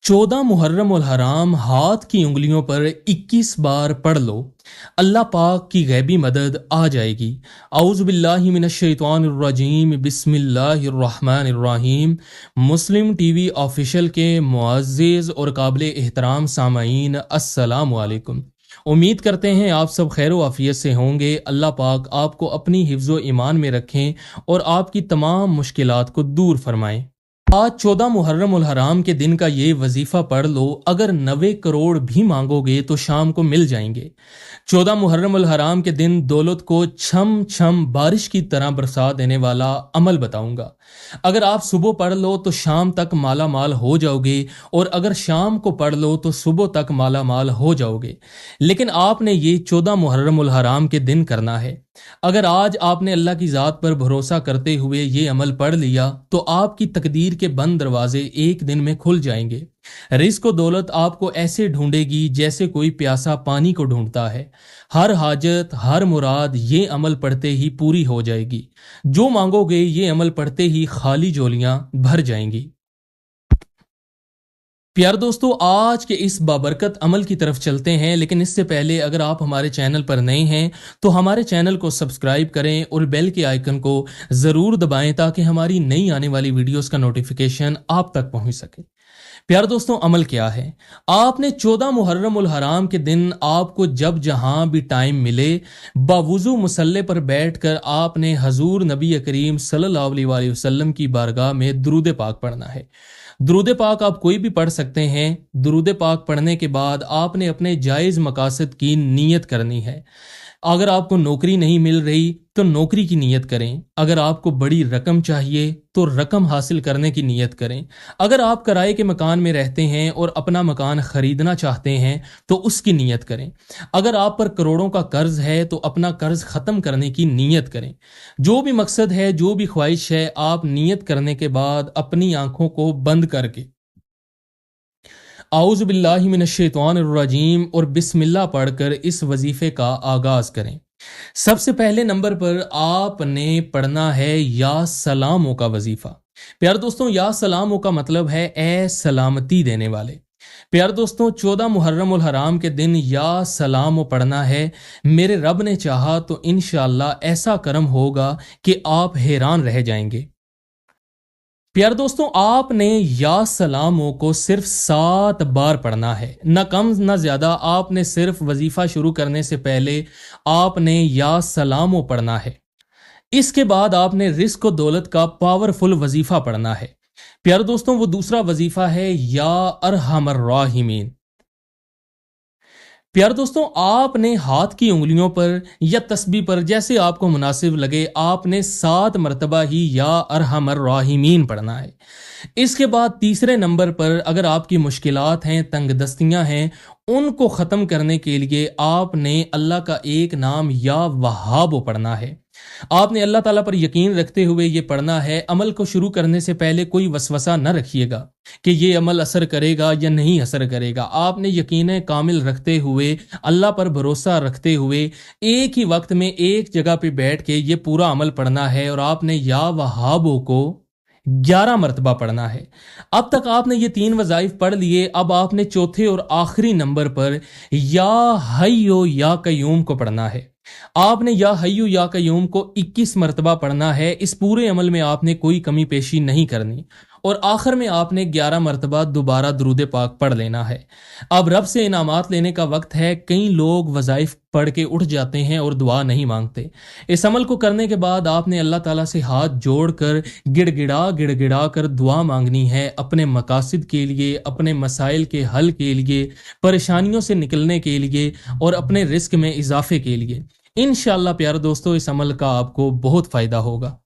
14 मुहर्रम उल हराम हाथ की उंगलियों पर 21 बार पढ़ लो, अल्लाह पाक की गैबी मदद आ जाएगी। औज़ु बिल्लाहि मिनश शैतानिर रजीम, बिस्मिल्लाहिर रहीम। मुस्लिम टीवी ऑफिशियल के मुअज़्ज़िज़ और काबिल एहतराम सामाईन, अस्सलामु अलैकुम। उम्मीद करते हैं आप सब खैर व आफियत से होंगे। अल्लाह पाक आपको अपनी हिफ्ज़ व ईमान में रखें और आपकी तमाम मुश्किलात को दूर फरमाएं। आज 14 मुहर्रम उल हराम के दिन का ये वजीफा पढ़ लो, अगर 90 करोड़ भी मांगोगे तो शाम को मिल जाएंगे। 14 मुहर्रम उल हराम के दिन दौलत को छम छम बारिश की तरह बरसा देने वाला अमल बताऊंगा। अगर आप सुबह पढ़ लो तो शाम तक माला माल हो जाओगे, और अगर शाम को पढ़ लो तो सुबह तक माला माल हो जाओगे। लेकिन आपने ये 14 मुहर्रम उल हराम के दिन करना है। अगर आज आपने अल्लाह की ज़ात पर भरोसा करते हुए ये अमल पढ़ लिया तो आपकी तकदीर के बंद दरवाजे एक दिन में खुल जाएंगे। रिज़्क़ व दौलत आपको ऐसे ढूंढेगी जैसे कोई प्यासा पानी को ढूंढता है। हर हाजत, हर मुराद ये अमल पढ़ते ही पूरी हो जाएगी। जो मांगोगे ये अमल पढ़ते ही खाली झोलियां भर जाएंगी। प्यार दोस्तों, आज के इस बाबरकत अमल की तरफ चलते हैं, लेकिन इससे पहले अगर आप हमारे चैनल पर नए हैं तो हमारे चैनल को सब्सक्राइब करें और बेल के आइकन को ज़रूर दबाएं ताकि हमारी नई आने वाली वीडियोस का नोटिफिकेशन आप तक पहुंच सके। प्यार दोस्तों, अमल क्या है? आपने 14 मुहर्रम उल हराम के दिन आपको जब जहां भी टाइम मिले बावुज़ू मुसल्ले पर बैठकर आपने हजूर नबी करीम सल्लल्लाहु अलैहि वसल्लम की बारगाह में दुरूद पाक पढ़ना है। दुरूद पाक आप कोई भी पढ़ सकते हैं। दुरूद पाक पढ़ने के बाद आपने अपने जायज़ मकासद की नीयत करनी है। अगर आपको नौकरी नहीं मिल रही तो नौकरी की नीयत करें। अगर आपको बड़ी रकम चाहिए तो रकम हासिल करने की नीयत करें। अगर आप किराए के मकान में रहते हैं और अपना मकान खरीदना चाहते हैं तो उसकी नीयत करें। अगर आप पर करोड़ों का कर्ज है तो अपना कर्ज ख़त्म करने की नीयत करें। जो भी मकसद है, जो भी ख्वाहिश है, आप नीयत करने के बाद अपनी आंखों को बंद करके औज़ु बिल्लाहि मिनश शैतानिर रजीम और बिस्मिल्लाह पढ़कर इस वजीफे का आगाज करें। सबसे पहले नंबर पर आपने पढ़ना है या सलामों का वजीफा। प्यार दोस्तों, या सलामों का मतलब है ए सलामती देने वाले। प्यार दोस्तों, 14 मुहर्रम उल हराम के दिन या सलाम पढ़ना है। मेरे रब ने चाहा तो इंशाअल्लाह ऐसा करम होगा कि आप हैरान रह जाएंगे। प्यार दोस्तों, आपने या सलामों को सिर्फ 7 बार पढ़ना है, न कम न ज्यादा। आपने सिर्फ वजीफा शुरू करने से पहले आपने या सलामों पढ़ना है। इसके बाद आपने रिज़्क़ व दौलत का पावरफुल वजीफा पढ़ना है। प्यार दोस्तों, वो दूसरा वजीफा है या अरहमर राहिमीन। प्यार दोस्तों, आपने हाथ की उंगलियों पर या तस्बीह पर जैसे आपको मुनासिब लगे आपने 7 मरतबा ही या अरहमर राहिमीन पढ़ना है। इसके बाद तीसरे नंबर पर अगर आपकी मुश्किलात हैं, तंगदस्तियां हैं, उनको ख़त्म करने के लिए आपने अल्लाह का एक नाम या वहाब पढ़ना है। आपने अल्लाह ताला पर यकीन रखते हुए ये पढ़ना है। अमल को शुरू करने से पहले कोई वसवसा न रखिएगा कि ये अमल असर करेगा या नहीं असर करेगा। आपने यकीन कामिल रखते हुए, अल्लाह पर भरोसा रखते हुए एक ही वक्त में एक जगह पे बैठ के ये पूरा अमल पढ़ना है और आपने या वहाबो को 11 मरतबा पढ़ना है। अब तक आपने ये 3 वज़ाइफ पढ़ लिए। अब आपने चौथे और आखिरी नंबर पर या हय्यो या कय्यूम को पढ़ना है। आपने या हय्यु या कय्यूम को 21 मरतबा पढ़ना है। इस पूरे अमल में आपने कोई कमी पेशी नहीं करनी और आखिर में आपने 11 मरतबा दोबारा दुरूद पाक पढ़ लेना है। अब रब से इनामात लेने का वक्त है। कई लोग वज़ाइफ पढ़ के उठ जाते हैं और दुआ नहीं मांगते। इस अमल को करने के बाद आपने अल्लाह ताला से हाथ जोड़कर गिड़गिड़ा कर दुआ मांगनी है, अपने मकासद के लिए, अपने मसाइल के हल के लिए, परेशानियों से निकलने के लिए और अपने रिस्क में इजाफे के लिए। इंशाअल्लाह प्यारे दोस्तों, इस अमल का आपको बहुत फ़ायदा होगा।